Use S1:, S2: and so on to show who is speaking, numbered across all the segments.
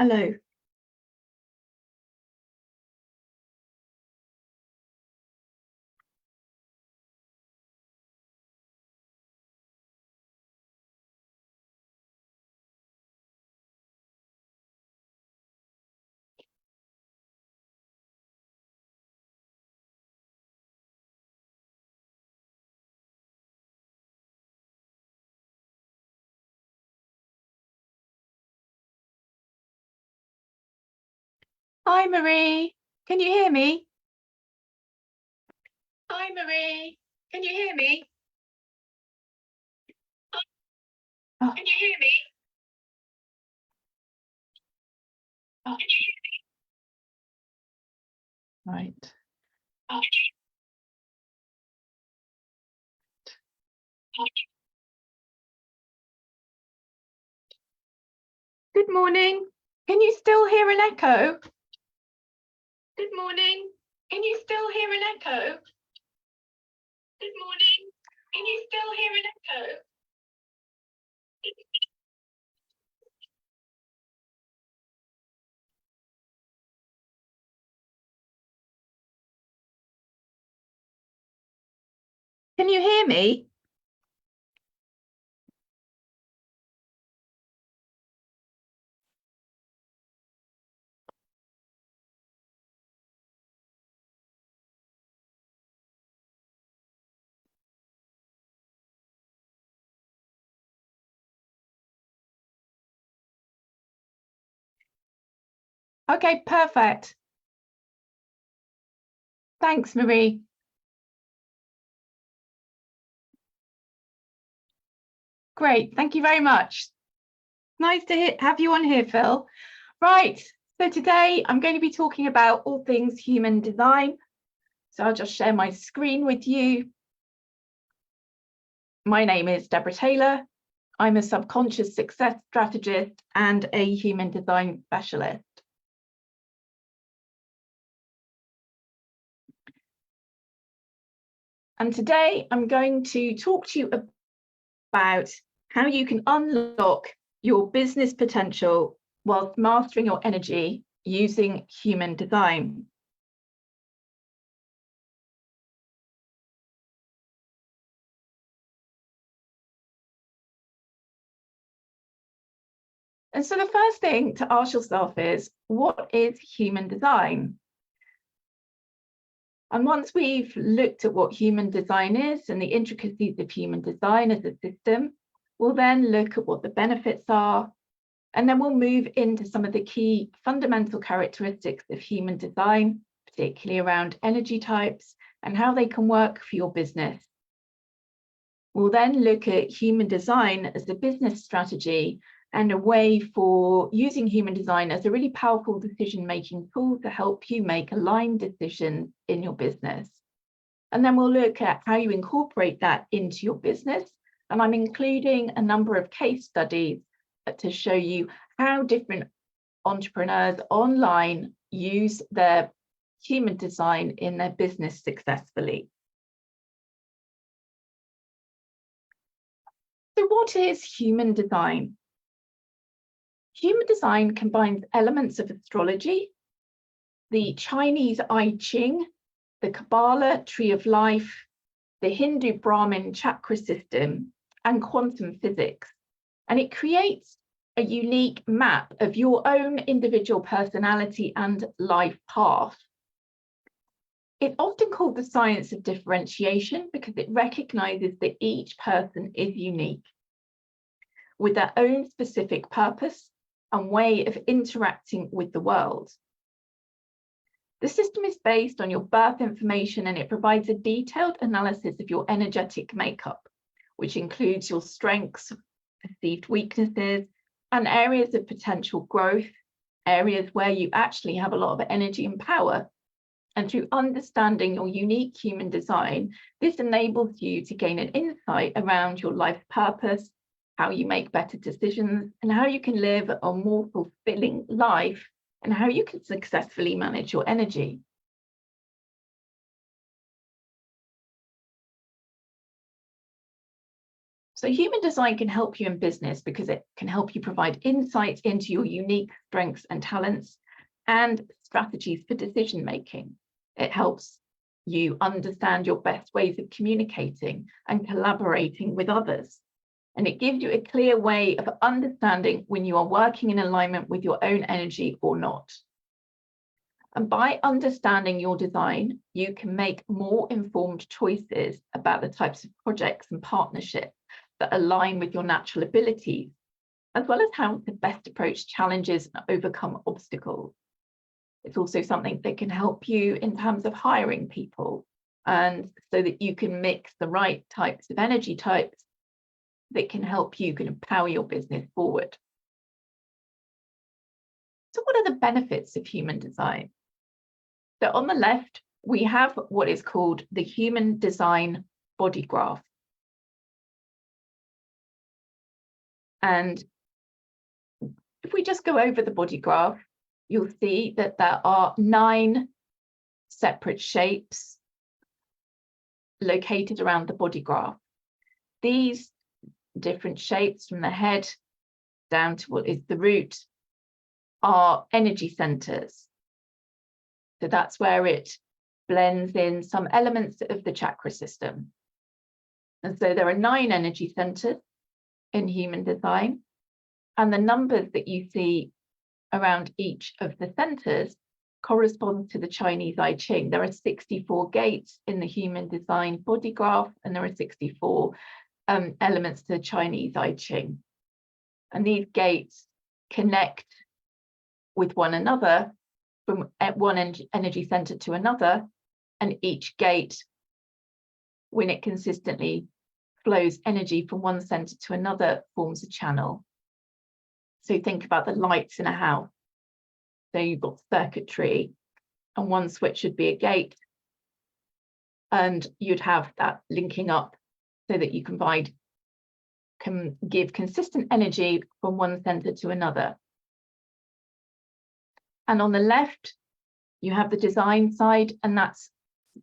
S1: Hello. Hi, Marie. Can you hear me? Hi, Marie. Can you hear me? Oh. Can you hear me? Oh. Can you hear me? Right. Oh. Good morning. Can you still hear an echo? Good morning. Can you still hear an echo? Good morning. Can you still hear an echo? Can you hear me? Okay, perfect. Thanks, Marie. Great, thank you very much. Nice to have you on here, Phil. Right, so today I'm going to be talking about all things human design. So I'll just share my screen with you. My name is Deb Taylor. I'm a subconscious success strategist and a human design specialist. And today I'm going to talk to you about how you can unlock your business potential whilst mastering your energy using human design. And so the first thing to ask yourself is, what is human design? And once we've looked at what human design is and the intricacies of human design as a system, we'll then look at what the benefits are, and then we'll move into some of the key fundamental characteristics of human design, particularly around energy types and how they can work for your business. We'll then look at human design as a business strategy and a way for using human design as a really powerful decision-making tool to help you make aligned decisions in your business. And then we'll look at how you incorporate that into your business. And I'm including a number of case studies to show you how different entrepreneurs online use their human design in their business successfully. So what is human design? Human design combines elements of astrology, the Chinese I Ching, the Kabbalah tree of life, the Hindu Brahmin chakra system, and quantum physics. And it creates a unique map of your own individual personality and life path. It's often called the science of differentiation because it recognizes that each person is unique with their own specific purpose and way of interacting with the world. The system is based on your birth information, and it provides a detailed analysis of your energetic makeup, which includes your strengths, perceived weaknesses, and areas of potential growth, areas where you actually have a lot of energy and power. And through understanding your unique human design, this enables you to gain an insight around your life purpose, how you make better decisions, and how you can live a more fulfilling life, and how you can successfully manage your energy. So human design can help you in business because it can help you provide insights into your unique strengths and talents and strategies for decision making. It helps you understand your best ways of communicating and collaborating with others. And it gives you a clear way of understanding when you are working in alignment with your own energy or not. And by understanding your design, you can make more informed choices about the types of projects and partnerships that align with your natural abilities, as well as how to best approach challenges and overcome obstacles. It's also something that can help you in terms of hiring people, and so that you can mix the right types of energy types that can help you can empower your business forward. So what are the benefits of human design? So on the left, we have what is called the human design body graph. And if we just go over the body graph, you'll see that there are 9 separate shapes located around the body graph. These different shapes from the head down to what is the root are energy centers. So that's where it blends in some elements of the chakra system. And so there are 9 energy centers in human design, and the numbers that you see around each of the centers correspond to the Chinese I Ching. There are 64 gates in the human design body graph, and there are 64 elements to the Chinese I Ching. And these gates connect with one another from one energy center to another, and each gate, when it consistently flows energy from one center to another, forms a channel. So think about the lights in a house. So you've got circuitry, and one switch should be a gate, and you'd have that linking up so that you can give consistent energy from one center to another. And on the left, you have the design side, and that's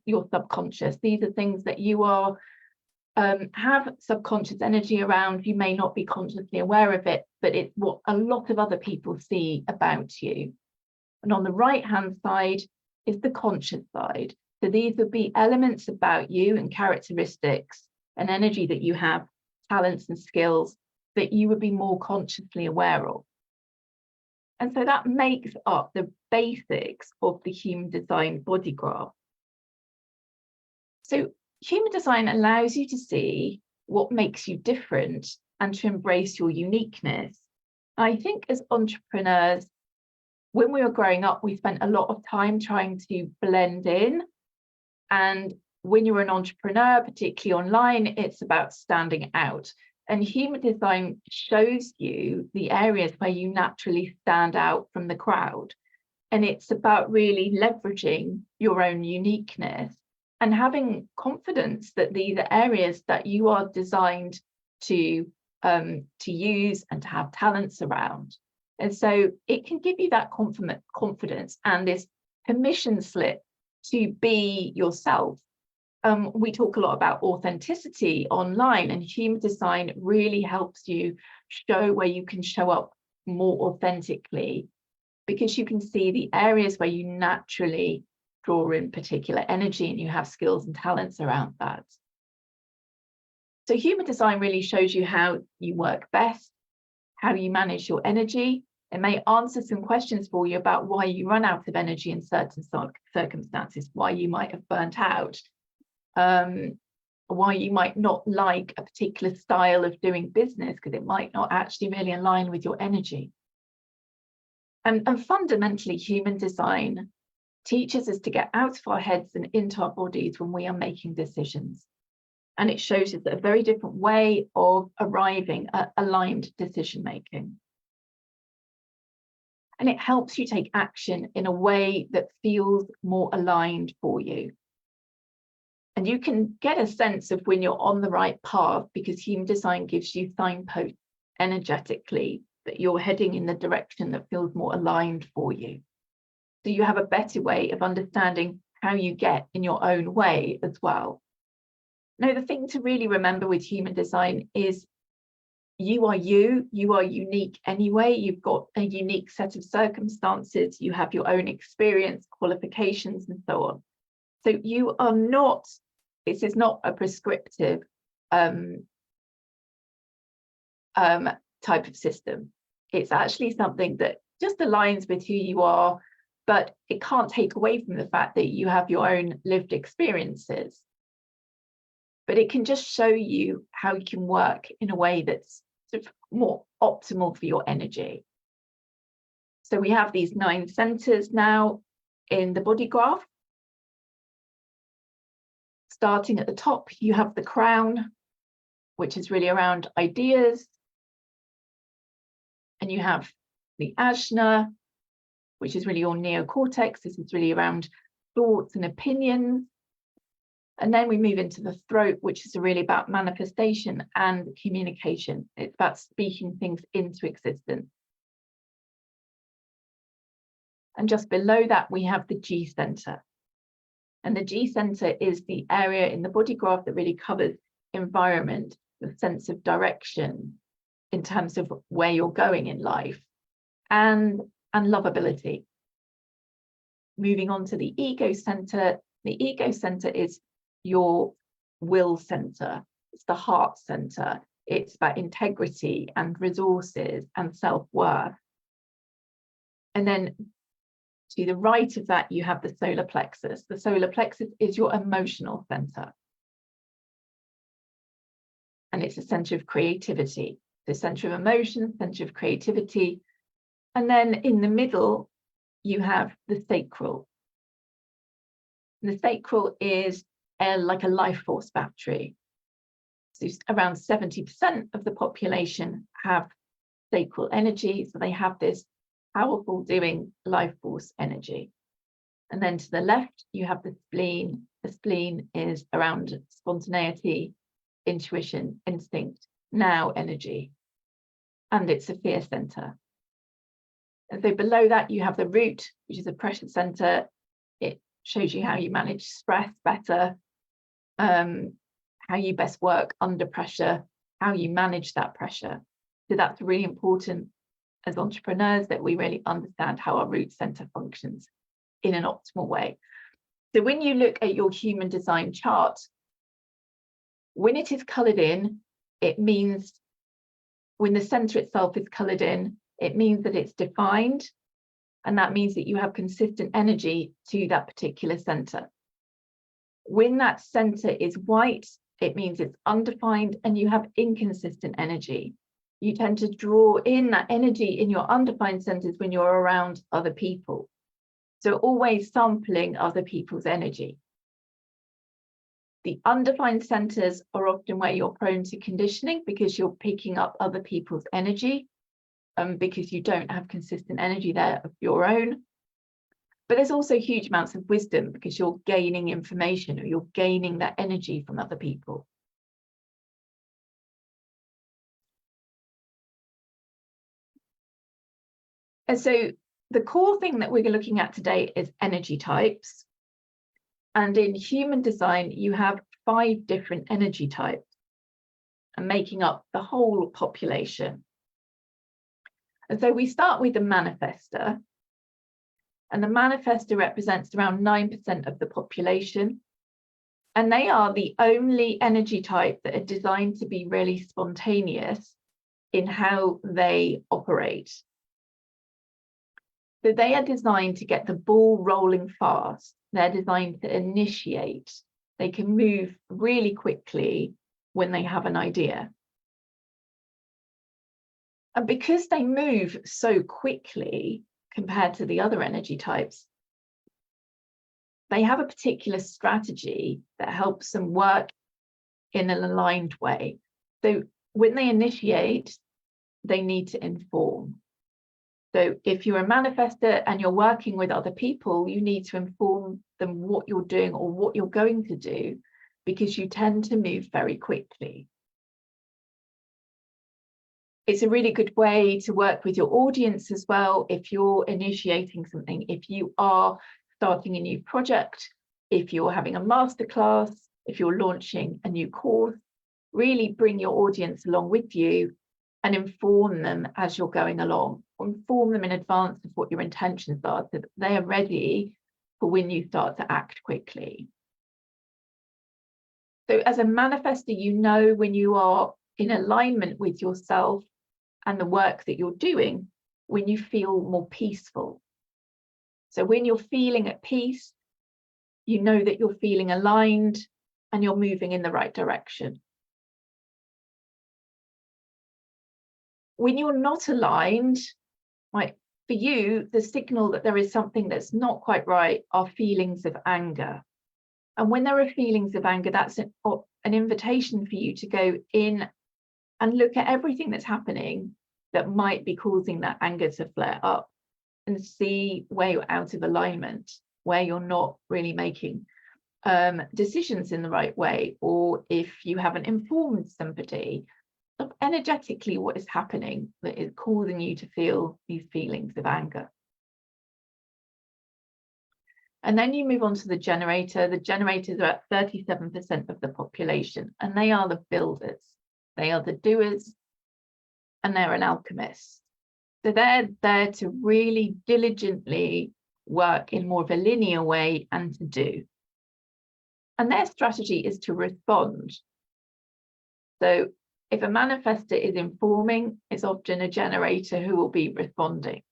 S1: your subconscious. These are things that you are have subconscious energy around. You may not be consciously aware of it, but it's what a lot of other people see about you. And on the right-hand side is the conscious side. So these would be elements about you and characteristics and energy that you have, talents and skills that you would be more consciously aware of. And so that makes up the basics of the human design body graph. So human design allows you to see what makes you different and to embrace your uniqueness. I think as entrepreneurs, when we were growing up, we spent a lot of time trying to blend in. And when you're an entrepreneur, particularly online, it's about standing out. And human design shows you the areas where you naturally stand out from the crowd. And it's about really leveraging your own uniqueness and having confidence that these are areas that you are designed to use and to have talents around. And so it can give you that confidence and this permission slip to be yourself. We talk a lot about authenticity online, and human design really helps you show where you can show up more authentically, because you can see the areas where you naturally draw in particular energy and you have skills and talents around that. So human design really shows you how you work best, how you manage your energy. It may answer some questions for you about why you run out of energy in certain circumstances, why you might have burnt out, why you might not like a particular style of doing business because it might not actually really align with your energy. And fundamentally, human design teaches us to get out of our heads and into our bodies when we are making decisions. And it shows us a very different way of arriving at aligned decision making. And it helps you take action in a way that feels more aligned for you. And you can get a sense of when you're on the right path, because human design gives you signposts energetically that you're heading in the direction that feels more aligned for you. So you have a better way of understanding how you get in your own way as well. Now, the thing to really remember with human design is you are unique anyway. You've got a unique set of circumstances, you have your own experience, qualifications, and so on. So you are not, this is not a prescriptive type of system. It's actually something that just aligns with who you are, but it can't take away from the fact that you have your own lived experiences. But it can just show you how you can work in a way that's sort of more optimal for your energy. So we have these 9 centers now in the body graph. Starting at the top, you have the crown, which is really around ideas. And you have the ajna, which is really your neocortex. This is really around thoughts and opinions. And then we move into the throat, which is really about manifestation and communication. It's about speaking things into existence. And just below that, we have the G center. And the G center is the area in the body graph that really covers environment, the sense of direction in terms of where you're going in life, and lovability. Moving on to the ego center. The ego center is your will center. It's the heart center. It's about integrity and resources and self-worth. And then to the right of that, you have the solar plexus. The solar plexus is your emotional center. And it's a center of creativity, the center of emotion, center of creativity. And then in the middle, you have the sacral. The sacral is like a life force battery. So around 70% of the population have sacral energy. So they have this powerful doing life force energy. And then to the left, you have the spleen. The spleen is around spontaneity, intuition, instinct, now energy. And it's a fear center. And so below that, you have the root, which is a pressure center. It shows you how you manage stress better, how you best work under pressure, how you manage that pressure. So that's really important as entrepreneurs, that we really understand how our root center functions in an optimal way. So when you look at your human design chart, when it is colored in, it means when the center itself is colored in, it means that it's defined, and that means that you have consistent energy to that particular center. When that center is white, it means it's undefined and you have inconsistent energy. You tend to draw in that energy in your undefined centers when you're around other people. So always sampling other people's energy. The undefined centers are often where you're prone to conditioning because you're picking up other people's energy, because you don't have consistent energy there of your own. But there's also huge amounts of wisdom because you're gaining information or you're gaining that energy from other people. And so the core thing that we're looking at today is energy types. And in human design, you have 5 different energy types and making up the whole population. And so we start with the manifestor. And the manifestor represents around 9% of the population. And they are the only energy type that are designed to be really spontaneous in how they operate. So they are designed to get the ball rolling fast. They're designed to initiate. They can move really quickly when they have an idea. And because they move so quickly compared to the other energy types, they have a particular strategy that helps them work in an aligned way. So when they initiate, they need to inform. So if you're a manifestor and you're working with other people, you need to inform them what you're doing or what you're going to do, because you tend to move very quickly. It's a really good way to work with your audience as well. If you're initiating something, if you are starting a new project, if you're having a masterclass, if you're launching a new course, really bring your audience along with you and inform them as you're going along. Inform them in advance of what your intentions are so that they are ready for when you start to act quickly. So as a manifestor, you know when you are in alignment with yourself and the work that you're doing, when you feel more peaceful. So when you're feeling at peace, you know that you're feeling aligned and you're moving in the right direction. When you're not aligned, right, for you, the signal that there is something that's not quite right are feelings of anger. And when there are feelings of anger, that's an invitation for you to go in and look at everything that's happening that might be causing that anger to flare up, and see where you're out of alignment, where you're not really making decisions in the right way, or if you haven't informed somebody of energetically what is happening that is causing you to feel these feelings of anger. And then you move on to the generator. The generators are at 37% of the population, and they are the builders. They are the doers, and they're an alchemist. So they're there to really diligently work in more of a linear way and to do. And their strategy is to respond. So if a manifestor is informing, it's often a generator who will be responding.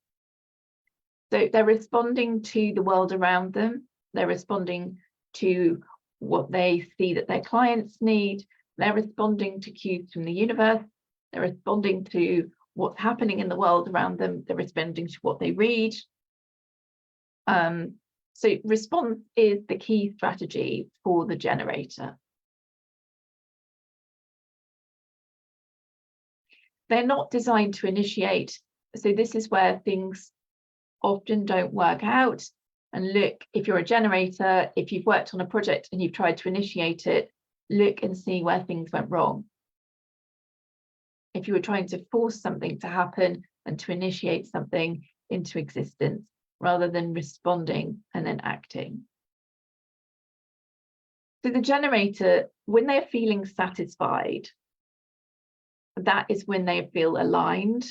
S1: So they're responding to the world around them. They're responding to what they see that their clients need. They're responding to cues from the universe. They're responding to what's happening in the world around them. They're responding to what they read. So response is the key strategy for the generator. They're not designed to initiate. So this is where things often don't work out. And look, if you're a generator, if you've worked on a project and you've tried to initiate it, look and see where things went wrong. If you were trying to force something to happen and to initiate something into existence, rather than responding and then acting. So the generator, when they're feeling satisfied, that is when they feel aligned.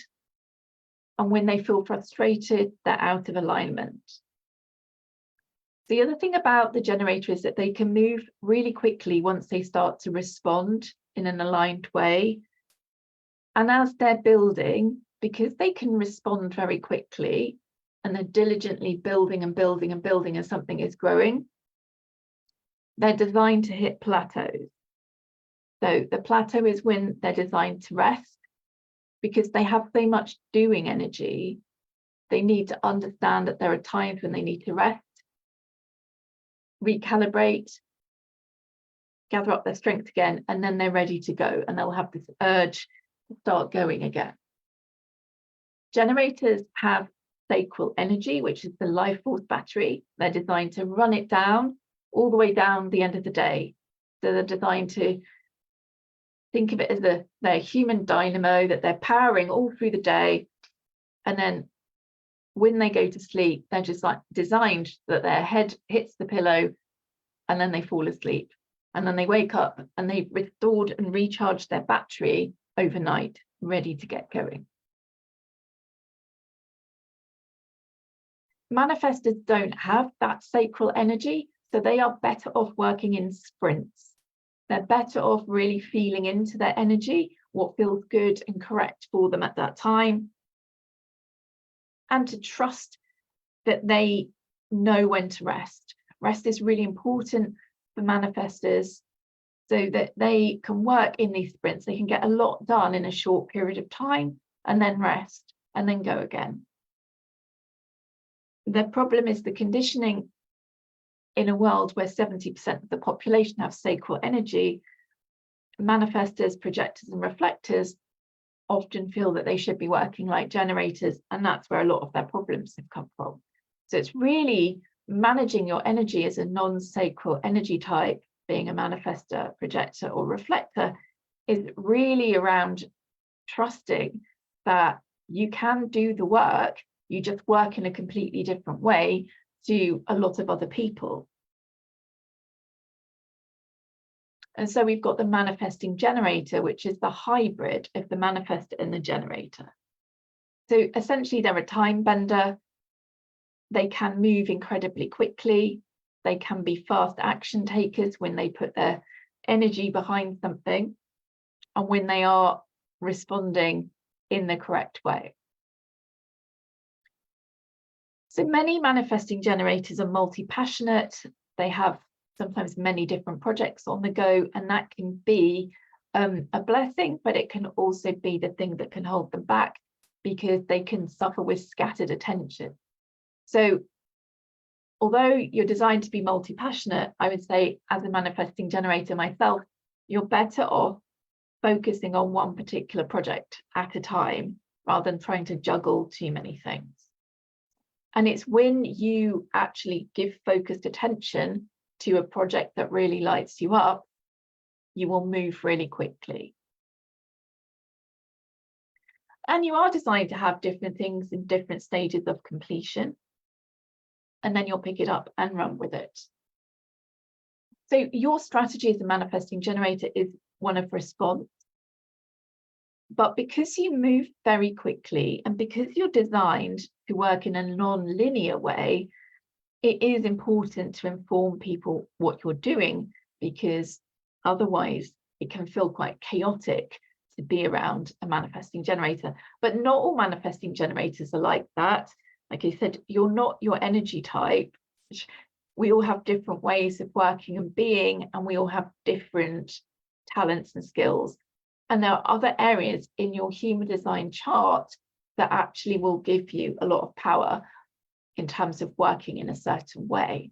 S1: And when they feel frustrated, they're out of alignment. The other thing about the generator is that they can move really quickly once they start to respond in an aligned way. And as they're building, because they can respond very quickly and they're diligently building and building and building as something is growing, they're designed to hit plateaus. So the plateau is when they're designed to rest, because they have so much doing energy. They need to understand that there are times when they need to rest, recalibrate, gather up their strength again, and then they're ready to go, and they'll have this urge to start going again. Generators have SACRAL energy, which is the life force battery. They're designed to run it down all the way down the end of the day. So they're designed to think of it as their human dynamo that they're powering all through the day. And then when they go to sleep, they're just like designed that their head hits the pillow and then they fall asleep. And then they wake up and they've restored and recharged their battery overnight, ready to get going. Manifestors don't have that SACRAL energy, so they are better off working in sprints. They're better off really feeling into their energy, what feels good and correct for them at that time, and to trust that they know when to rest. Rest is really important for manifestors so that they can work in these sprints. They can get a lot done in a short period of time and then rest and then go again. The problem is the conditioning in a world where 70% of the population have SACRAL energy. Manifestors, projectors, and reflectors often feel that they should be working like generators, and that's where a lot of their problems have come from. So it's really managing your energy as a non-SACRAL energy type, being a manifestor, projector, or reflector, is really around trusting that you can do the work. You just work in a completely different way to a lot of other people. And so we've got the manifesting generator, which is the hybrid of the manifestor and the generator. So essentially they're a time bender. They can move incredibly quickly. They can be fast action takers when they put their energy behind something and when they are responding in the correct way. So many manifesting generators are multi-passionate. They have sometimes many different projects on the go, and that can be a blessing, but it can also be the thing that can hold them back because they can suffer with scattered attention. So although you're designed to be multi-passionate, I would say as a manifesting generator myself, you're better off focusing on one particular project at a time rather than trying to juggle too many things. And it's when you actually give focused attention to a project that really lights you up, you will move really quickly. And you are designed to have different things in different stages of completion. And then you'll pick it up and run with it. So your strategy as a manifesting generator is one of response. But because you move very quickly and because you're designed to work in a non-linear way, it is important to inform people what you're doing, because otherwise it can feel quite chaotic to be around a manifesting generator. But not all manifesting generators are like that. Like I said, you're not your energy type. We all have different ways of working and being, and we all have different talents and skills. And there are other areas in your human design chart that actually will give you a lot of power in terms of working in a certain way.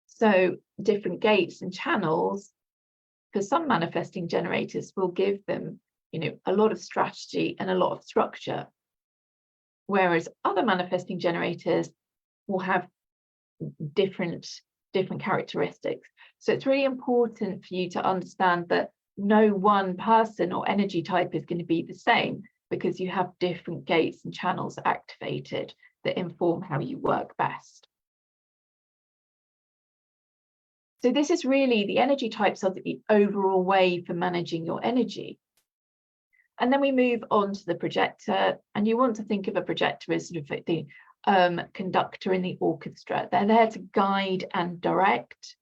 S1: So different gates and channels for some manifesting generators will give them, a lot of strategy and a lot of structure, whereas other manifesting generators will have different characteristics. So it's really important for you to understand that no one person or energy type is going to be the same, because you have different gates and channels activated that inform how you work best. So this is really the energy types are the overall way for managing your energy. And then we move on to the projector, and you want to think of a projector as sort of the conductor in the orchestra. They're there to guide and direct.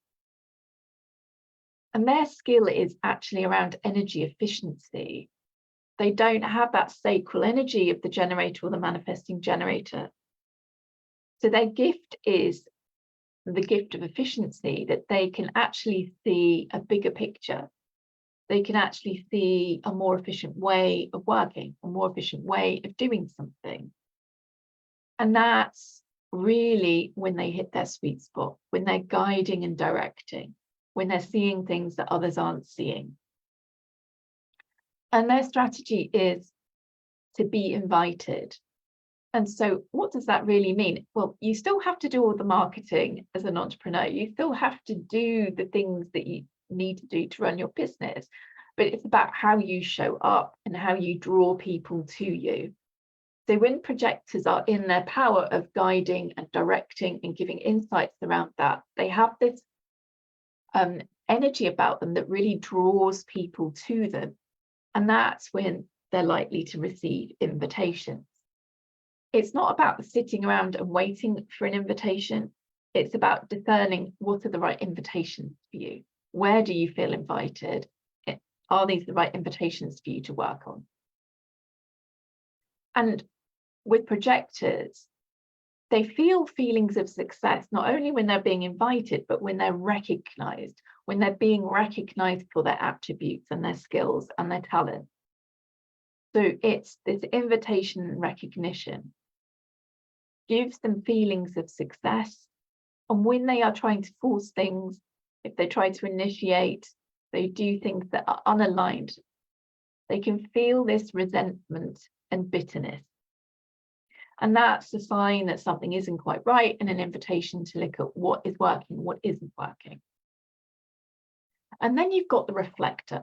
S1: And their skill is actually around energy efficiency. They don't have that sacral energy of the generator or the manifesting generator. So their gift is the gift of efficiency, that they can actually see a bigger picture. They can actually see a more efficient way of working, a more efficient way of doing something. And that's really when they hit their sweet spot, when they're guiding and directing, when they're seeing things that others aren't seeing. And their strategy is to be invited. And so what does that really mean? Well, you still have to do all the marketing as an entrepreneur. You still have to do the things that you need to do to run your business. But it's about how you show up and how you draw people to you. So when projectors are in their power of guiding and directing and giving insights around that, they have this energy about them that really draws people to them. And that's when they're likely to receive invitations. It's not about sitting around and waiting for an invitation. It's about discerning what are the right invitations for you. Where do you feel invited? Are these the right invitations for you to work on? And with projectors, they feel feelings of success, not only when they're being invited, but when they're recognized, when they're being recognized for their attributes and their skills and their talents. So it's this invitation and recognition gives them feelings of success. And when they are trying to force things, if they try to initiate, they do things that are unaligned, they can feel this resentment and bitterness. And that's a sign that something isn't quite right, and an invitation to look at what is working, what isn't working. And then you've got the reflector.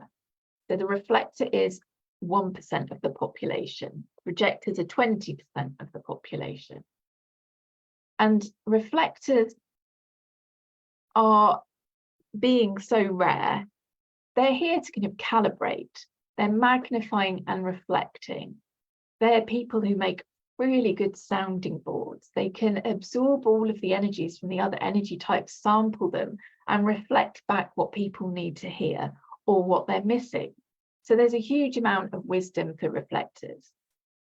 S1: So the reflector is 1% of the population. Projectors are 20% of the population. And reflectors are being so rare, they're here to kind of calibrate. They're magnifying and reflecting. They're people who make really good sounding boards. They can absorb all of the energies from the other energy types, sample them, and reflect back what people need to hear or what they're missing. So there's a huge amount of wisdom for reflectors.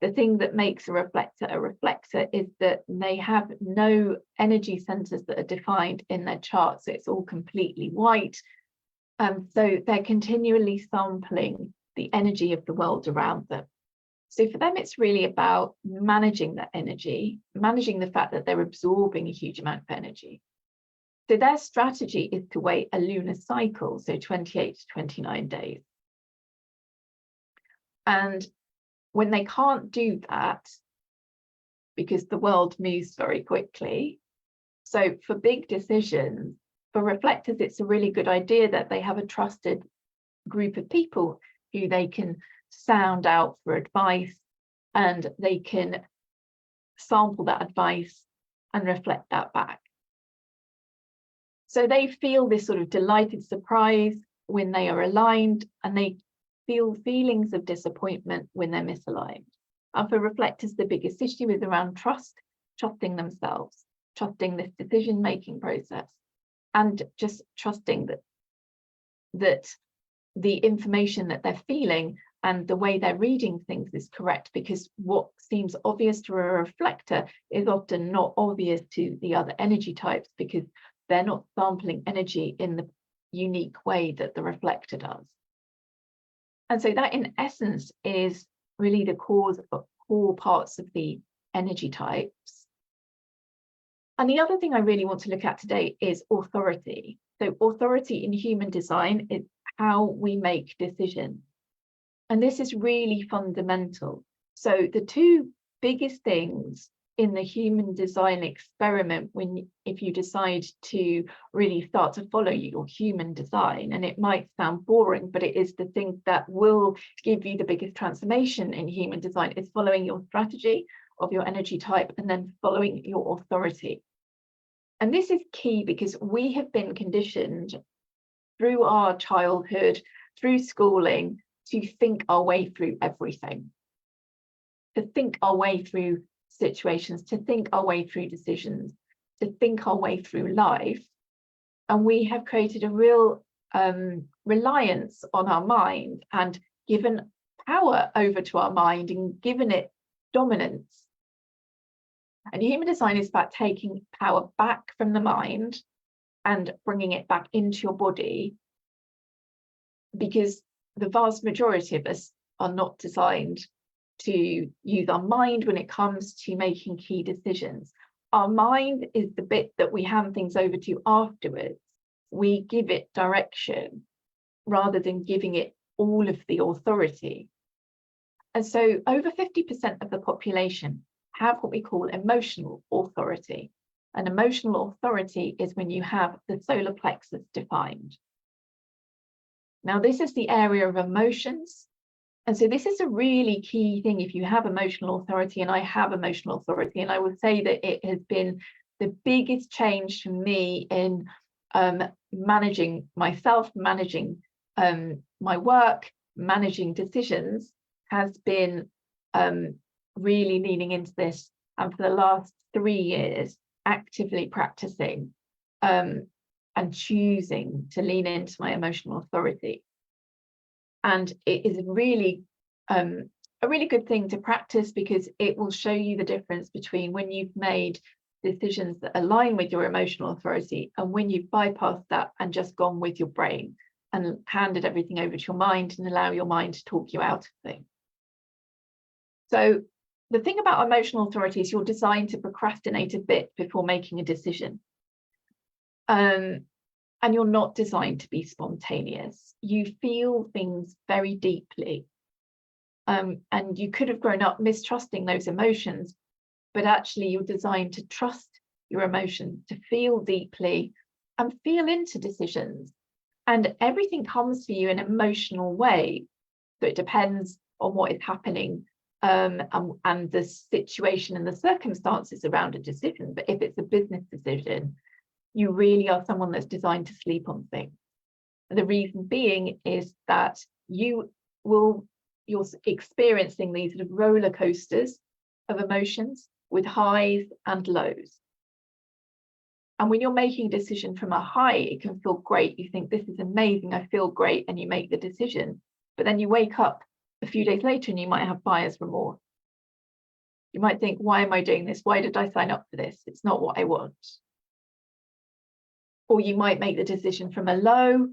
S1: The thing that makes a reflector is that they have no energy centers that are defined in their chart. So it's all completely white. So they're continually sampling the energy of the world around them. So for them, it's really about managing that energy, managing the fact that they're absorbing a huge amount of energy. So their strategy is to wait a lunar cycle, so 28 to 29 days. And when they can't do that, because the world moves very quickly, so for big decisions, for reflectors, it's a really good idea that they have a trusted group of people who they can sound out for advice, and they can sample that advice and reflect that back. So they feel this sort of delighted surprise when they are aligned, and they feel feelings of disappointment when they're misaligned. And for reflectors, the biggest issue is around trusting themselves, trusting this decision-making process, and just trusting that the information that they're feeling and the way they're reading things is correct, because what seems obvious to a reflector is often not obvious to the other energy types, because they're not sampling energy in the unique way that the reflector does. And so that, in essence, is really the core parts of the energy types. And the other thing I really want to look at today is authority. So authority in human design is how we make decisions. And this is really fundamental. So the two biggest things in the human design experiment, if you decide to really start to follow your human design, and it might sound boring, but it is the thing that will give you the biggest transformation in human design, is following your strategy of your energy type and then following your authority. And this is key because we have been conditioned through our childhood, through schooling, to think our way through everything, to think our way through situations, to think our way through decisions, to think our way through life. And we have created a real reliance on our mind and given power over to our mind and given it dominance. And human design is about taking power back from the mind and bringing it back into your body, because the vast majority of us are not designed to use our mind when it comes to making key decisions. Our mind is the bit that we hand things over to afterwards. We give it direction rather than giving it all of the authority. And so over 50% of the population have what we call emotional authority. And emotional authority is when you have the solar plexus defined. Now, this is the area of emotions. And so this is a really key thing if you have emotional authority, and I have emotional authority. And I would say that it has been the biggest change for me in managing myself, managing my work, managing decisions, has been really leaning into this. And for the last 3 years, actively practicing and choosing to lean into my emotional authority. And it is really a really good thing to practice, because it will show you the difference between when you've made decisions that align with your emotional authority and when you've bypassed that and just gone with your brain and handed everything over to your mind and allow your mind to talk you out of things. So the thing about emotional authority is you're designed to procrastinate a bit before making a decision. And you're not designed to be spontaneous. You feel things very deeply. And you could have grown up mistrusting those emotions, but actually you're designed to trust your emotions, to feel deeply and feel into decisions. And everything comes for you in an emotional way. So it depends on what is happening and the situation and the circumstances around a decision. But if it's a business decision, you really are someone that's designed to sleep on things. The reason being is that you're experiencing these sort of roller coasters of emotions with highs and lows. And when you're making a decision from a high, it can feel great. You think, this is amazing, I feel great, and you make the decision. But then you wake up a few days later and you might have buyer's remorse. You might think, why am I doing this? Why did I sign up for this? It's not what I want. Or you might make the decision from a low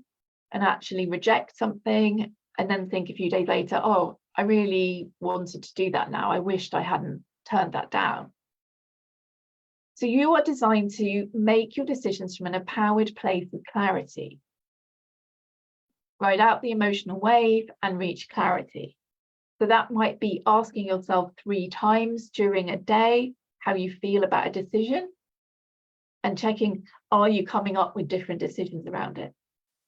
S1: and actually reject something and then think a few days later, oh, I really wanted to do that now. I wished I hadn't turned that down. So you are designed to make your decisions from an empowered place of clarity. Ride out the emotional wave and reach clarity. So that might be asking yourself 3 times during a day how you feel about a decision and checking, are you coming up with different decisions around it,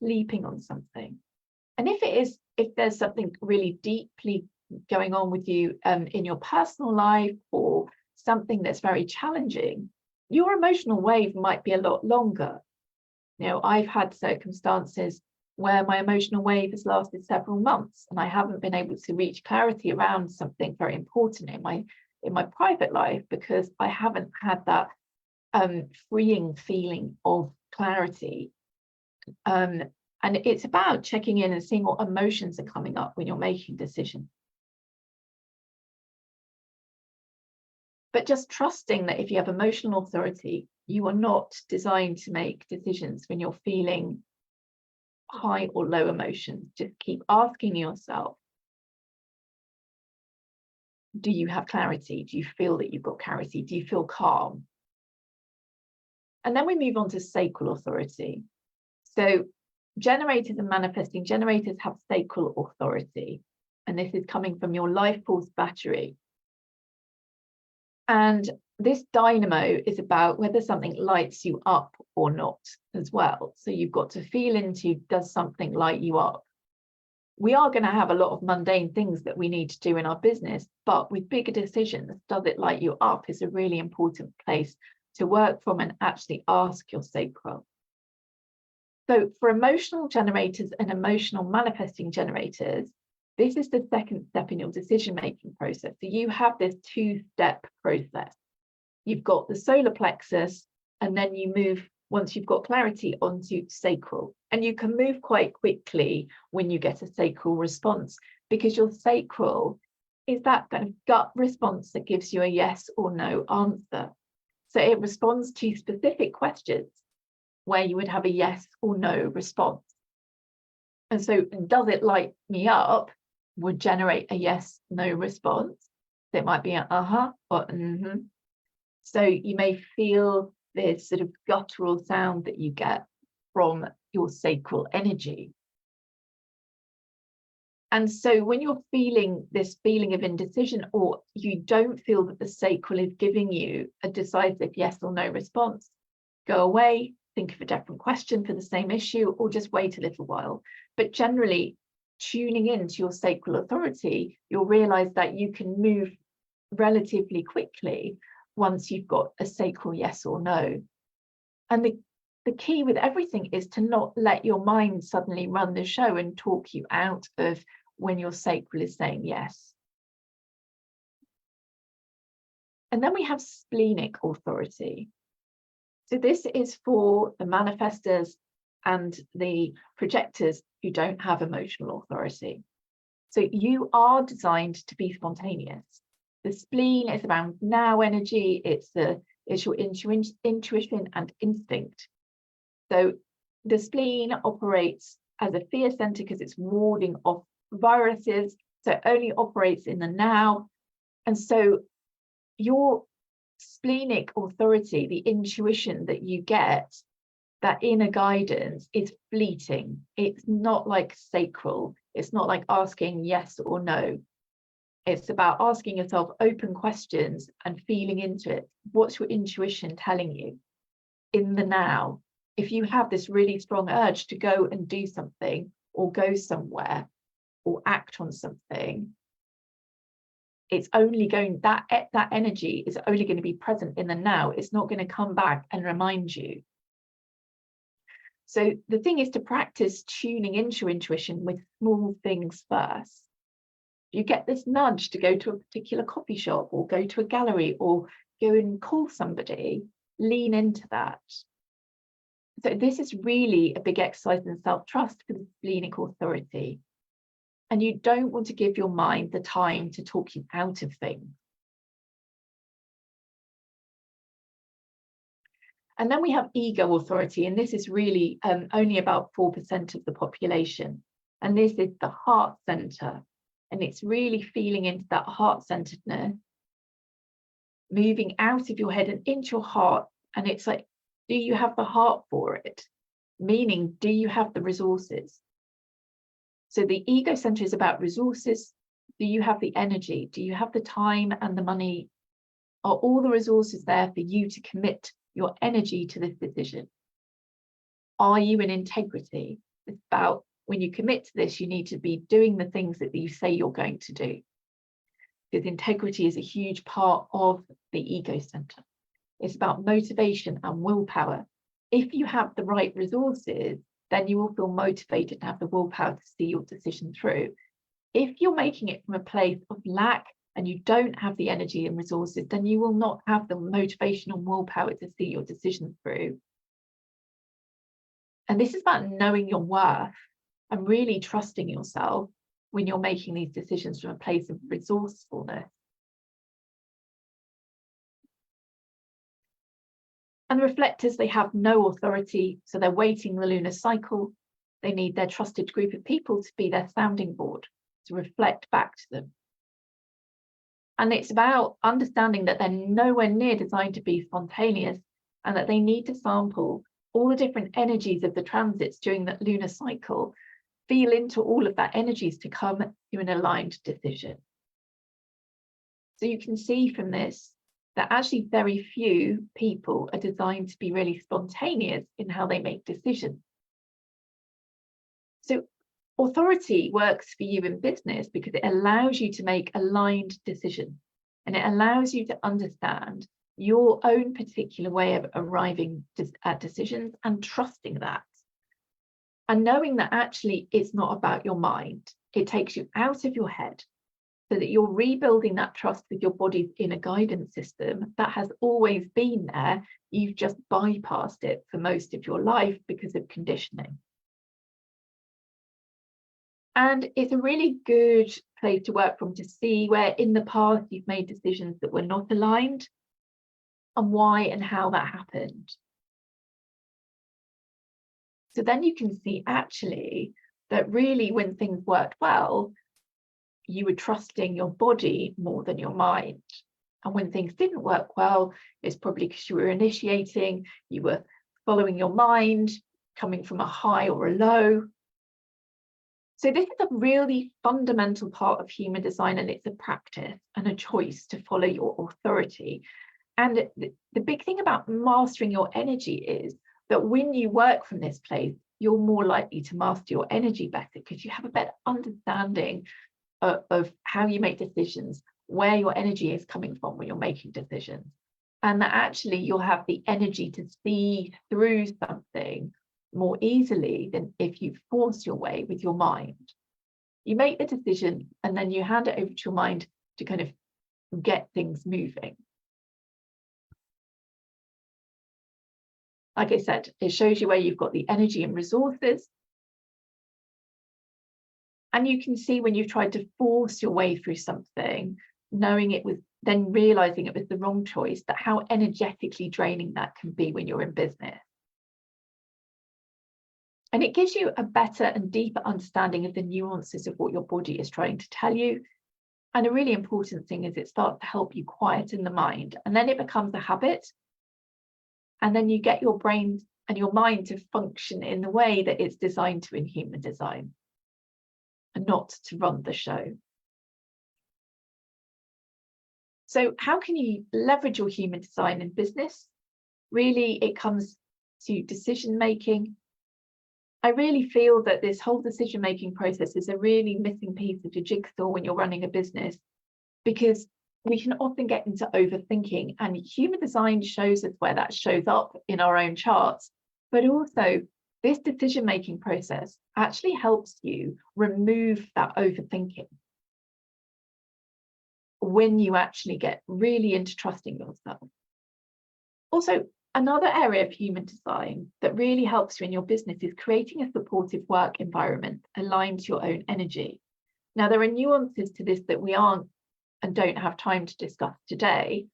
S1: leaping on something. And if there's something really deeply going on with you in your personal life or something that's very challenging, your emotional wave might be a lot longer. You know, I've had circumstances where my emotional wave has lasted several months and I haven't been able to reach clarity around something very important in my private life because I haven't had that freeing feeling of clarity. And it's about checking in and seeing what emotions are coming up when you're making decisions. But just trusting that if you have emotional authority, you are not designed to make decisions when you're feeling high or low emotions. Just keep asking yourself, do you have clarity? Do you feel that you've got clarity? Do you feel calm? And then we move on to sacral authority. So generators and manifesting generators have sacral authority. And this is coming from your life force battery. And this dynamo is about whether something lights you up or not as well. So you've got to feel into, does something light you up? We are going to have a lot of mundane things that we need to do in our business, but with bigger decisions, does it light you up is a really important place to work from and actually ask your sacral. So for emotional generators and emotional manifesting generators, this is the second step in your decision-making process. So you have this 2-step process. You've got the solar plexus, and then you move, once you've got clarity, onto sacral. And you can move quite quickly when you get a sacral response, because your sacral is that kind of gut response that gives you a yes or no answer. So it responds to specific questions where you would have a yes or no response. And so, does it light me up? Would generate a yes, no response. So it might be an uh-huh or mm-hmm. So you may feel this sort of guttural sound that you get from your sacral energy. And so when you're feeling this feeling of indecision, or you don't feel that the sacral is giving you a decisive yes or no response, go away, think of a different question for the same issue, or just wait a little while. But generally, tuning into your sacral authority, you'll realize that you can move relatively quickly once you've got a sacral yes or no. And the key with everything is to not let your mind suddenly run the show and talk you out of when your sacral is saying yes. And then we have splenic authority. So this is for the manifestors and the projectors who don't have emotional authority. So you are designed to be spontaneous. The spleen is around now energy, it's your intuition and instinct. So the spleen operates as a fear center because it's warding off viruses, so it only operates in the now. And so your splenic authority, the intuition that you get, that inner guidance, is fleeting. It's not like sacral. It's not like asking yes or no. It's about asking yourself open questions and feeling into it. What's your intuition telling you in the now? If you have this really strong urge to go and do something or go somewhere or act on something, it's only going, that energy is only going to be present in the now. It's not going to come back and remind you. So the thing is to practice tuning into your intuition with small things first. You get this nudge to go to a particular coffee shop or go to a gallery or go and call somebody, lean into that. So this is really a big exercise in self-trust for the splenic authority. And you don't want to give your mind the time to talk you out of things. And then we have ego authority, and this is really only about 4% of the population. And this is the heart center. And it's really feeling into that heart-centeredness, moving out of your head and into your heart. And it's like, do you have the heart for it? Meaning, do you have the resources? So the ego center is about resources. Do you have the energy? Do you have the time and the money? Are all the resources there for you to commit your energy to this decision? Are you in integrity? It's about when you commit to this, you need to be doing the things that you say you're going to do. Because integrity is a huge part of the ego center. It's about motivation and willpower. If you have the right resources, then you will feel motivated and have the willpower to see your decision through. If you're making it from a place of lack and you don't have the energy and resources, then you will not have the motivation and willpower to see your decision through. And this is about knowing your worth and really trusting yourself when you're making these decisions from a place of resourcefulness. And the reflectors, they have no authority, so they're waiting the lunar cycle. They need their trusted group of people to be their sounding board, to reflect back to them. And it's about understanding that they're nowhere near designed to be spontaneous and that they need to sample all the different energies of the transits during that lunar cycle, feel into all of that energies to come to an aligned decision. So you can see from this that actually very few people are designed to be really spontaneous in how they make decisions. So authority works for you in business because it allows you to make aligned decisions, and it allows you to understand your own particular way of arriving at decisions and trusting that. And knowing that actually it's not about your mind. It takes you out of your head so that you're rebuilding that trust with your body's inner guidance system that has always been there. You've just bypassed it for most of your life because of conditioning. And it's a really good place to work from to see where in the past you've made decisions that were not aligned and why and how that happened. So then you can see actually that really when things worked well, you were trusting your body more than your mind. And when things didn't work well, it's probably because you were initiating, you were following your mind, coming from a high or a low. So this is a really fundamental part of human design, and it's a practice and a choice to follow your authority. And the big thing about mastering your energy is that when you work from this place, you're more likely to master your energy better because you have a better understanding of how you make decisions, where your energy is coming from when you're making decisions, and that actually you'll have the energy to see through something more easily than if you force your way with your mind. You make the decision and then you hand it over to your mind to kind of get things moving. Like I said, it shows you where you've got the energy and resources. And you can see when you've tried to force your way through something, knowing it was, then realizing it was the wrong choice, that how energetically draining that can be when you're in business. And it gives you a better and deeper understanding of the nuances of what your body is trying to tell you. And a really important thing is it starts to help you quieten the mind, and then it becomes a habit. And then you get your brain and your mind to function in the way that it's designed to in human design, and not to run the show. So how can you leverage your human design in business? Really, it comes to decision making. I really feel that this whole decision making process is a really missing piece of the jigsaw when you're running a business, because we can often get into overthinking, and human design shows us where that shows up in our own charts, but also This decision-making process actually helps you remove that overthinking when you actually get really into trusting yourself. Also, another area of human design that really helps you in your business is creating a supportive work environment aligned to your own energy. Now, there are nuances to this that we aren't and don't have time to discuss today,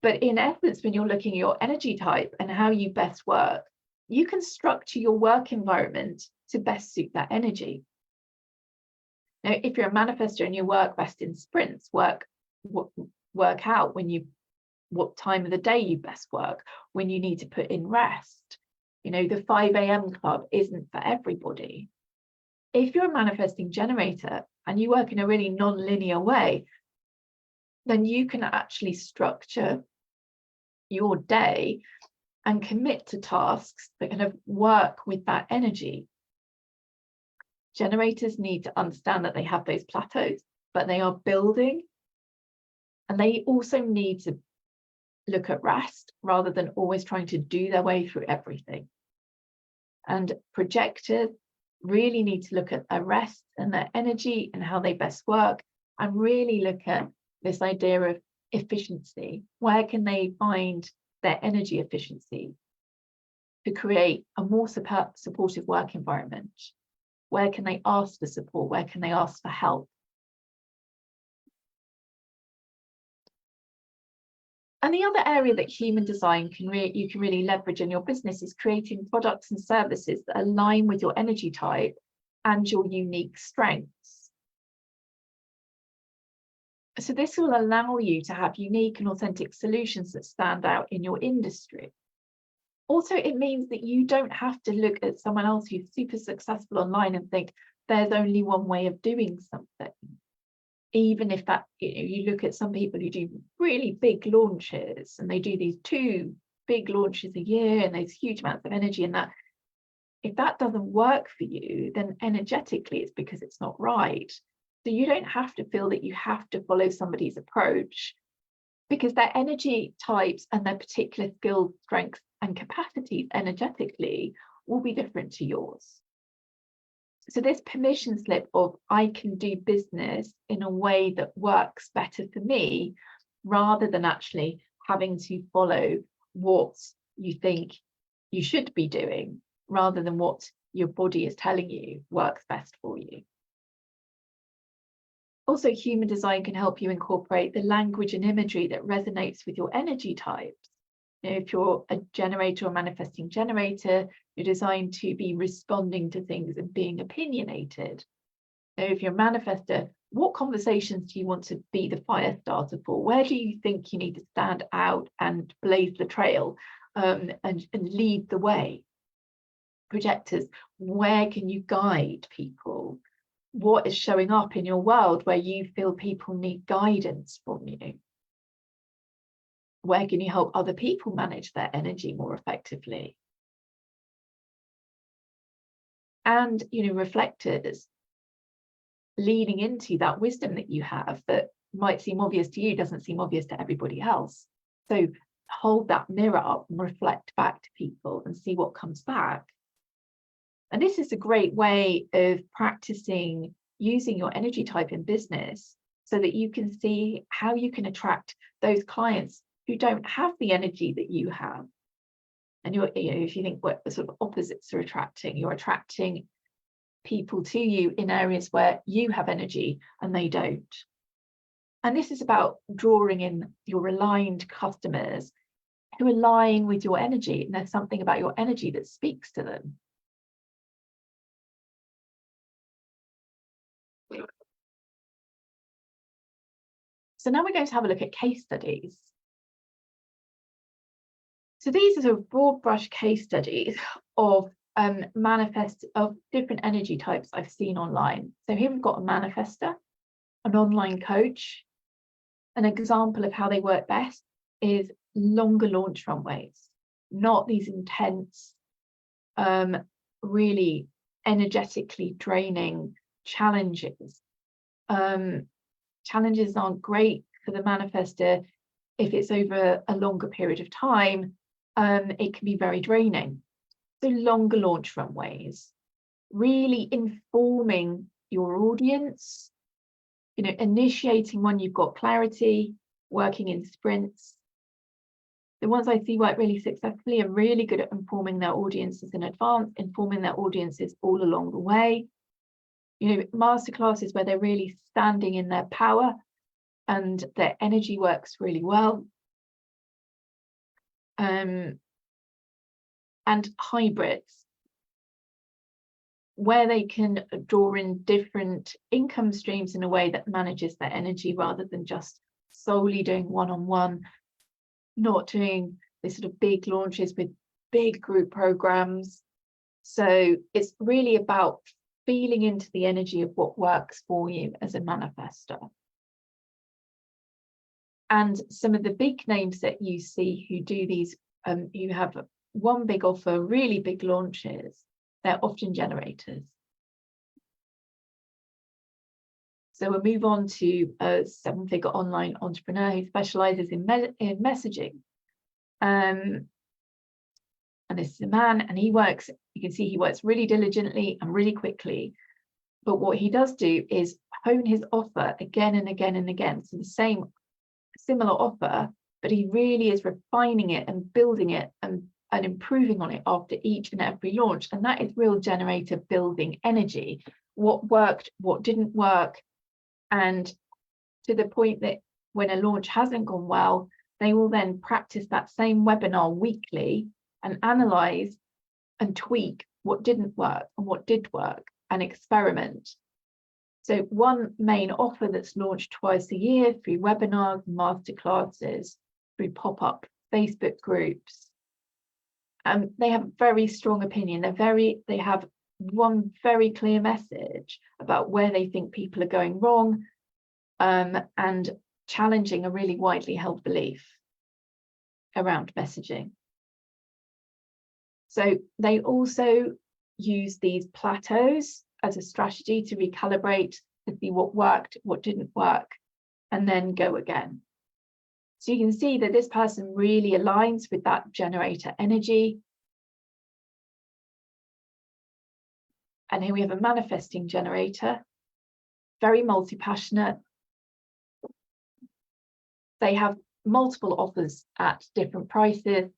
S1: but in essence, when you're looking at your energy type and how you best work, you can structure your work environment to best suit that energy. Now, if you're a manifestor and you work best in sprints, work out what time of the day you best work, when you need to put in rest. The 5 a.m. club isn't for everybody. If you're a manifesting generator and you work in a really non-linear way, then you can actually structure your day and commit to tasks that kind of work with that energy. Generators need to understand that they have those plateaus, but they are building, and they also need to look at rest rather than always trying to do their way through everything. And projectors really need to look at their rest and their energy and how they best work, and really look at this idea of efficiency. Where can they find their energy efficiency to create a more supportive work environment? Where can they ask for support? Where can they ask for help? And the other area that human design you can really leverage in your business is creating products and services that align with your energy type and your unique strengths. So this will allow you to have unique and authentic solutions that stand out in your industry. Also, it means that you don't have to look at someone else who's super successful online and think there's only one way of doing something. Even if that, you look at some people who do really big launches and they do these 2 big launches a year and there's huge amounts of energy in that. If that doesn't work for you, then energetically it's because it's not right. So you don't have to feel that you have to follow somebody's approach, because their energy types and their particular skills, strengths and capacities energetically will be different to yours. So this permission slip of I can do business in a way that works better for me, rather than actually having to follow what you think you should be doing, rather than what your body is telling you works best for you. Also, human design can help you incorporate the language and imagery that resonates with your energy types. If you're a generator or manifesting generator, you're designed to be responding to things and being opinionated. If you're a manifestor, what conversations do you want to be the fire starter for? Where do you think you need to stand out and blaze the trail and lead the way? Projectors, where can you guide people? What is showing up in your world where you feel people need guidance from you? Where can you help other people manage their energy more effectively? And, reflectors, leaning into that wisdom that you have that might seem obvious to you, doesn't seem obvious to everybody else. So hold that mirror up and reflect back to people and see what comes back. And this is a great way of practicing using your energy type in business so that you can see how you can attract those clients who don't have the energy that you have. And if you think what the sort of opposites are attracting, you're attracting people to you in areas where you have energy and they don't. And this is about drawing in your aligned customers who align with your energy, and there's something about your energy that speaks to them. So now we're going to have a look at case studies. So these are sort of broad brush case studies of different energy types I've seen online. So here we've got a manifestor, an online coach. An example of how they work best is longer launch runways, not these intense, really energetically draining challenges. Challenges aren't great for the manifestor if it's over a longer period of time. It can be very draining. So longer launch runways, really informing your audience, initiating when you've got clarity, working in sprints. The ones I see work really successfully are really good at informing their audiences in advance, informing their audiences all along the way. Masterclasses where they're really standing in their power and their energy works really well. And hybrids, where they can draw in different income streams in a way that manages their energy rather than just solely doing one-on-one, not doing this sort of big launches with big group programs. So it's really about feeling into the energy of what works for you as a manifestor. And some of the big names that you see who do these, you have one big offer, really big launches, they're often generators. So we'll move on to a 7-figure online entrepreneur who specializes in messaging. And this is a man, and he works, you can see he works really diligently and really quickly. But what he does do is hone his offer again and again and again. So the similar offer, but he really is refining it and building it and improving on it after each and every launch. And that is real generator building energy. What worked, what didn't work. And to the point that when a launch hasn't gone well, they will then practice that same webinar weekly and analyze and tweak what didn't work and what did work and experiment. So one main offer that's launched twice a year through webinars, masterclasses, through pop-up Facebook groups. They have a very strong opinion. They have one very clear message about where they think people are going wrong, and challenging a really widely held belief around messaging. So they also use these plateaus as a strategy to recalibrate, to see what worked, what didn't work, and then go again. So you can see that this person really aligns with that generator energy. And here we have a manifesting generator, very multi-passionate. They have multiple offers at different prices.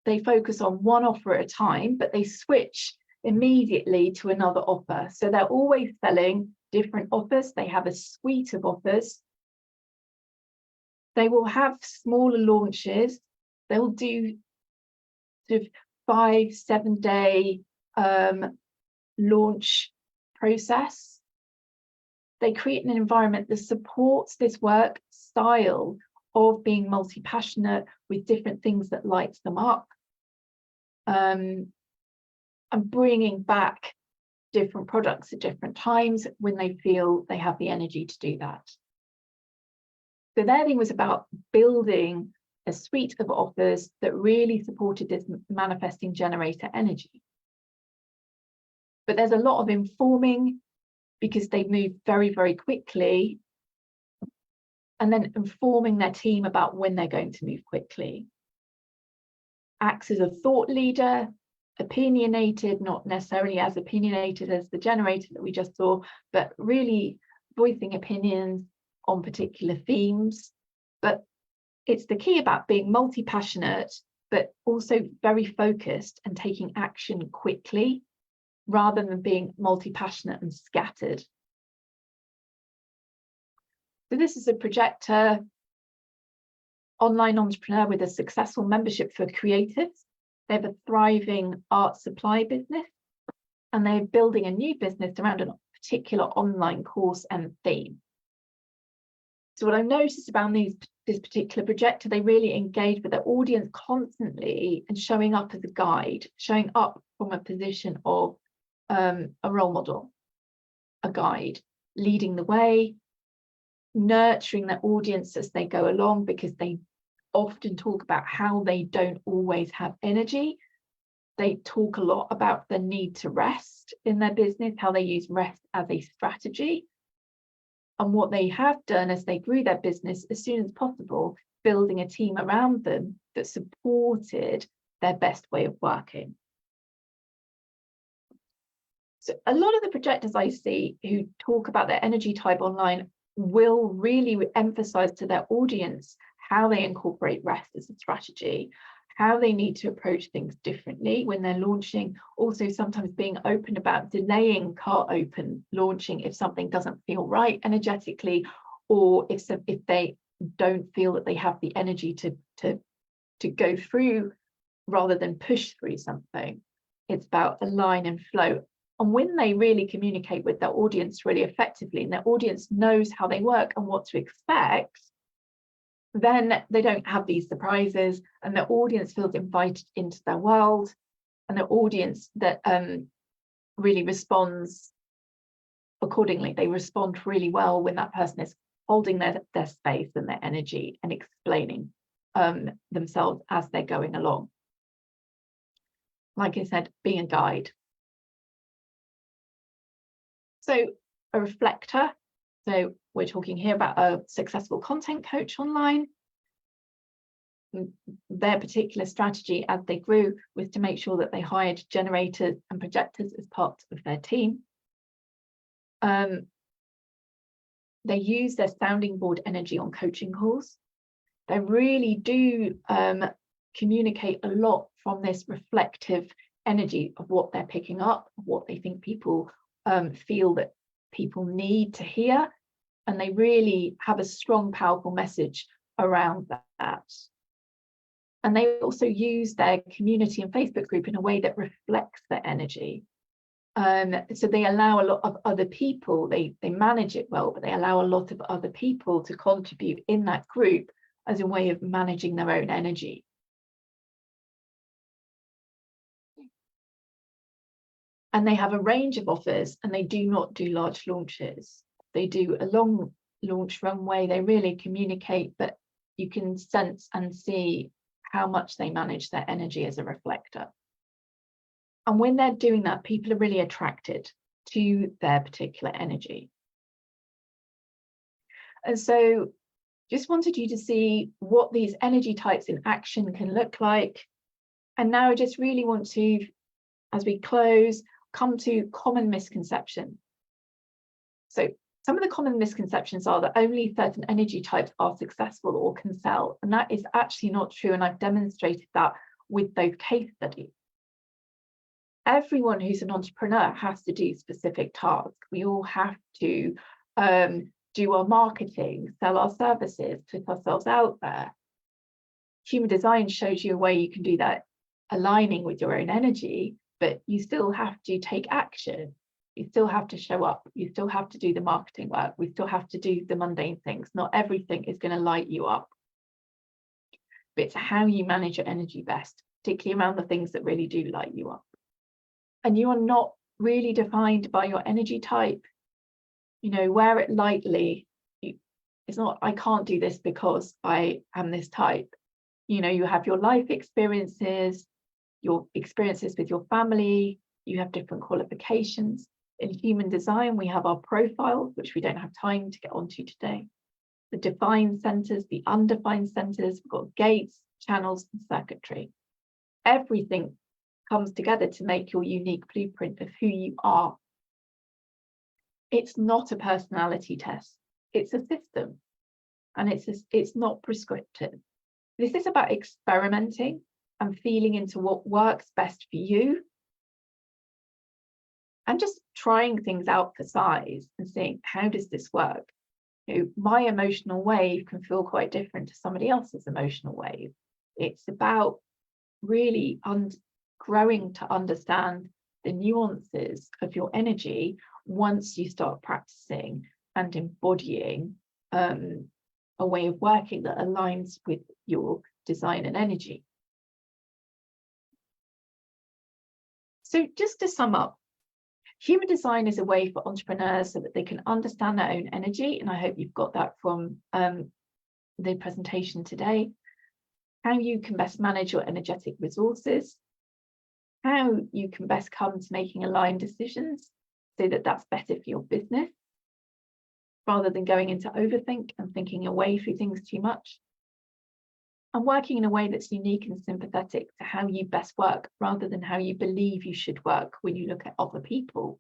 S1: They focus on one offer at a time, but they switch immediately to another offer. So they're always selling different offers. They have a suite of offers. They will have smaller launches. They'll do sort of 5-7 day launch process. They create an environment that supports this work style of being multi-passionate with different things that lights them up, and bringing back different products at different times when they feel they have the energy to do that. So their thing was about building a suite of offers that really supported this manifesting generator energy. But there's a lot of informing because they move very, very quickly, and then informing their team about when they're going to move quickly. Acts as a thought leader, opinionated, not necessarily as opinionated as the generator that we just saw, but really voicing opinions on particular themes. But it's the key about being multi-passionate, but also very focused and taking action quickly, rather than being multi-passionate and scattered. So this is a projector, online entrepreneur with a successful membership for creatives. They have a thriving art supply business, and they're building a new business around a particular online course and theme. So what I've noticed about this particular projector, they really engage with their audience constantly and showing up as a guide, showing up from a position of a role model, a guide, leading the way, nurturing their audience as they go along, because they often talk about how they don't always have energy. They talk a lot about the need to rest in their business, how they use rest as a strategy. And what they have done as they grew their business, as soon as possible, building a team around them that supported their best way of working. So a lot of the projectors I see who talk about their energy type online will really emphasize to their audience how they incorporate rest as a strategy, how they need to approach things differently when they're launching, also sometimes being open about delaying cart open launching if something doesn't feel right energetically, or if they don't feel that they have the energy to go through rather than push through something. It's about align and flow. And when they really communicate with their audience really effectively, and their audience knows how they work and what to expect, then they don't have these surprises, and their audience feels invited into their world, and their audience that really responds accordingly. They respond really well when that person is holding their space and their energy and explaining themselves as they're going along. Like I said, being a guide. So a reflector. So we're talking here about a successful content coach online. Their particular strategy as they grew was to make sure that they hired generators and projectors as part of their team. They use their sounding board energy on coaching calls. They really do communicate a lot from this reflective energy of what they're picking up, what they think people feel that people need to hear, and they really have a strong, powerful message around that. And they also use their community and Facebook group in a way that reflects their energy. So they allow a lot of other people, they manage it well, but they allow a lot of other people to contribute in that group as a way of managing their own energy. And they have a range of offers, and they do not do large launches. They do a long launch runway. They really communicate, but you can sense and see how much they manage their energy as a reflector. And when they're doing that, people are really attracted to their particular energy. And so just wanted you to see what these energy types in action can look like. And now I just really want to, as we close, come to common misconceptions. So some of the common misconceptions are that only certain energy types are successful or can sell, and that is actually not true, and I've demonstrated that with those case studies. Everyone who's an entrepreneur has to do specific tasks. We all have to do our marketing, sell our services, put ourselves out there. Human design shows you a way you can do that aligning with your own energy, but you still have to take action. You still have to show up. You still have to do the marketing work. We still have to do the mundane things. Not everything is going to light you up. But it's how you manage your energy best, particularly around the things that really do light you up. And you are not really defined by your energy type. You know, wear it lightly. It's not, I can't do this because I am this type. You know, you have your life experiences, your experiences with your family, you have different qualifications. In human design, we have our profiles, which we don't have time to get onto today. The defined centers, the undefined centers, we've got gates, channels, and circuitry. Everything comes together to make your unique blueprint of who you are. It's not a personality test, it's a system, and it's not prescriptive. This is about experimenting and feeling into what works best for you, and just trying things out for size and seeing, how does this work? You know, my emotional wave can feel quite different to somebody else's emotional wave. It's about really growing to understand the nuances of your energy once you start practicing and embodying a way of working that aligns with your design and energy. So just to sum up, human design is a way for entrepreneurs so that they can understand their own energy, and I hope you've got that from the presentation today. How you can best manage your energetic resources, how you can best come to making aligned decisions so that that's better for your business, rather than going into overthink and thinking your way through things too much. and working in a way that's unique and sympathetic to how you best work rather than how you believe you should work when you look at other people.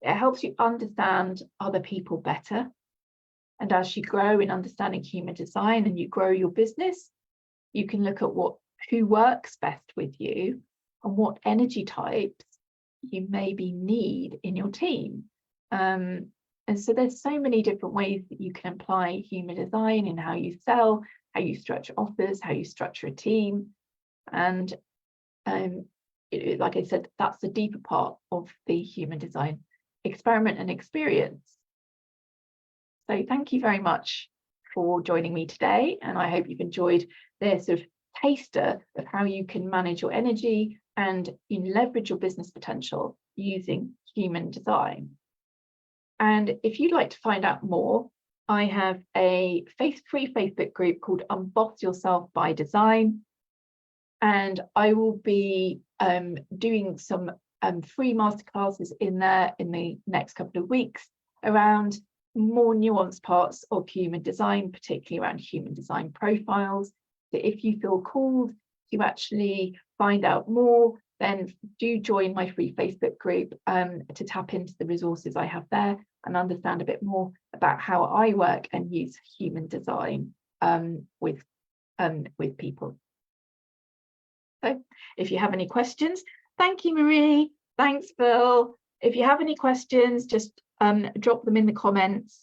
S1: It helps you understand other people better. And as you grow in understanding human design and you grow your business, you can look at who works best with you and what energy types you maybe need in your team. And so there's so many different ways that you can apply human design in how you sell, how you structure offers, how you structure a team. And like I said, that's the deeper part of the human design experiment and experience. So thank you very much for joining me today. And I hope you've enjoyed this sort of taster of how you can manage your energy and leverage your business potential using human design. And if you'd like to find out more, I have a free Facebook group called Unboss Yourself by Design. And I will be doing some free masterclasses in there in the next couple of weeks around more nuanced parts of human design, particularly around human design profiles. So if you feel called to actually find out more, then do join my free Facebook group to tap into the resources I have there and understand a bit more about how I work and use human design with people. So if you have any questions, thank you, Marie. Thanks, Phil. If you have any questions, just drop them in the comments.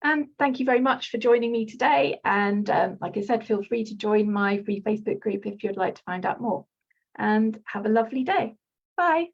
S1: And thank you very much for joining me today. And like I said, feel free to join my free Facebook group if you'd like to find out more. And have a lovely day. Bye.